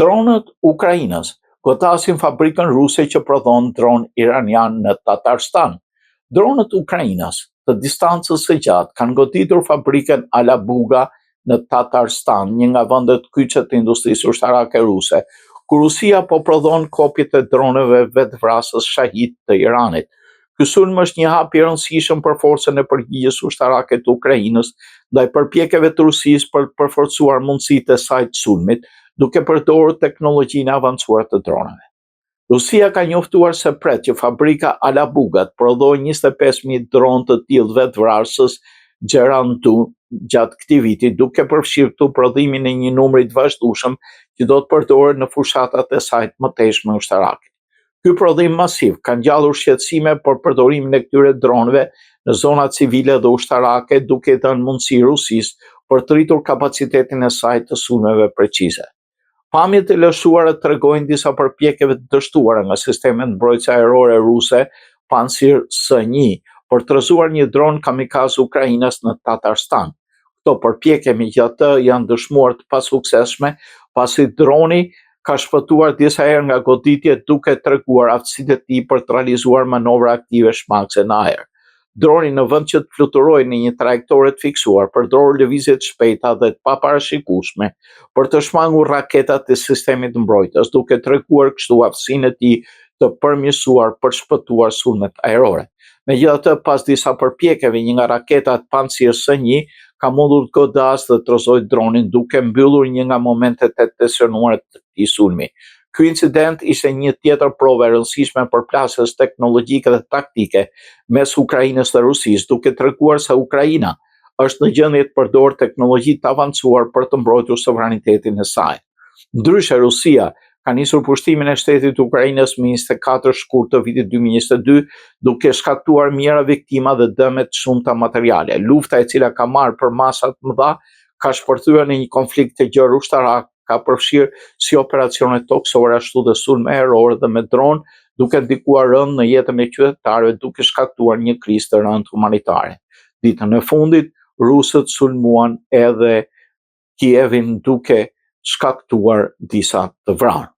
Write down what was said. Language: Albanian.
Dronët Ukrainës godasin fabrikën ruse që prodhon dron iranian në Tatarstan. Dronët Ukrainës të distancës së gjatë kanë goditur fabrikën Alabuga në Tatarstan, një nga vendet kyçe të industrisë ushtarake ruse, ku Rusia po prodhon kopjet e droneve vetvrasës Shahid të Iranit. Ky sulm është një hap i rëndësishëm për forcën e përgjigjes ushtarake të Ukrainës ndaj përpjekjeve të Rusisë për të përforcuar mundësitë e saj të sulmit, duke përdorur teknologjinë e avancuar të droneve. Rusia ka njoftuar se pret që fabrika Alabuga të prodhojë 25.000 dronë të tillë vetvrasës Gerantu gjatë këtij viti, duke përfshirë këtu prodhimin e një numri të vazhdueshëm që do të përdoret në fushatat e saj të mëtejshme ushtarake. Ky prodhim masiv ka ngjallur shqetësime për përdorimin e këtyre dronëve në zona civile dhe ushtarake, duke dhënë mundësi Rusisë për të rritur kapacitetin e saj të sulmeve precize. Pamjet e lëshuara tregojnë disa përpjekjeve të dështuara nga sistemet mbrojtëse ajrore ruse Pansir S1 për të rrëzuar një dron kamikaz Ukrainës në Tatarstan. Këto përpjekje megjithatë janë dëshmuar të pasuksesshme, pasi droni ka shpëtuar disa herë nga goditje duke treguar aftësitë e tij për të realizuar manovra aktive shmangse në ajër. Droni në vend që të fluturojë në një trajektore të fiksuar, përdor lëvizje të shpejta dhe të paparashikueshme për të shmangur raketat e sistemit mbrojtës, duke treguar kështu aftësinë e tij të përmirësuar për shpëtuar sulmet ajrore. Megjithatë, pas disa përpjekjeve, një nga raketat Pansir S1 ka mundur të godasë dhe të rrëzojë dronin, duke mbyllur një nga momentet e tensionuara të këtij sulmi. Ky incident ishte një tjetër provë e rëndësishme për plasjes teknologjike dhe taktike mes Ukrainës dhe Rusisë, duke treguar se Ukraina është në gjendje të përdorë teknologji të avancuar për të mbrojtur sovranitetin e saj. Ndryshe, Rusia ka nisur pushtimin e shtetit të Ukrainës më 24 shkurt të vitit 2022, duke shkaktuar mijëra viktima dhe dëme të shumta materiale. Lufta e cila ka marrë për masa të mëdha ka shpërthyer në një konflikt të gjerë ushtarak, ka përfshirë si operacione toksore ashtu dhe sulme ajrore dhe me dron, duke ndikuar rënd në jetën e qytetarëve, duke shkaktuar një krizë të rëndë humanitare. Ditën e fundit, rusët sulmuan edhe Kievin, duke shkaktuar disa të vrarë.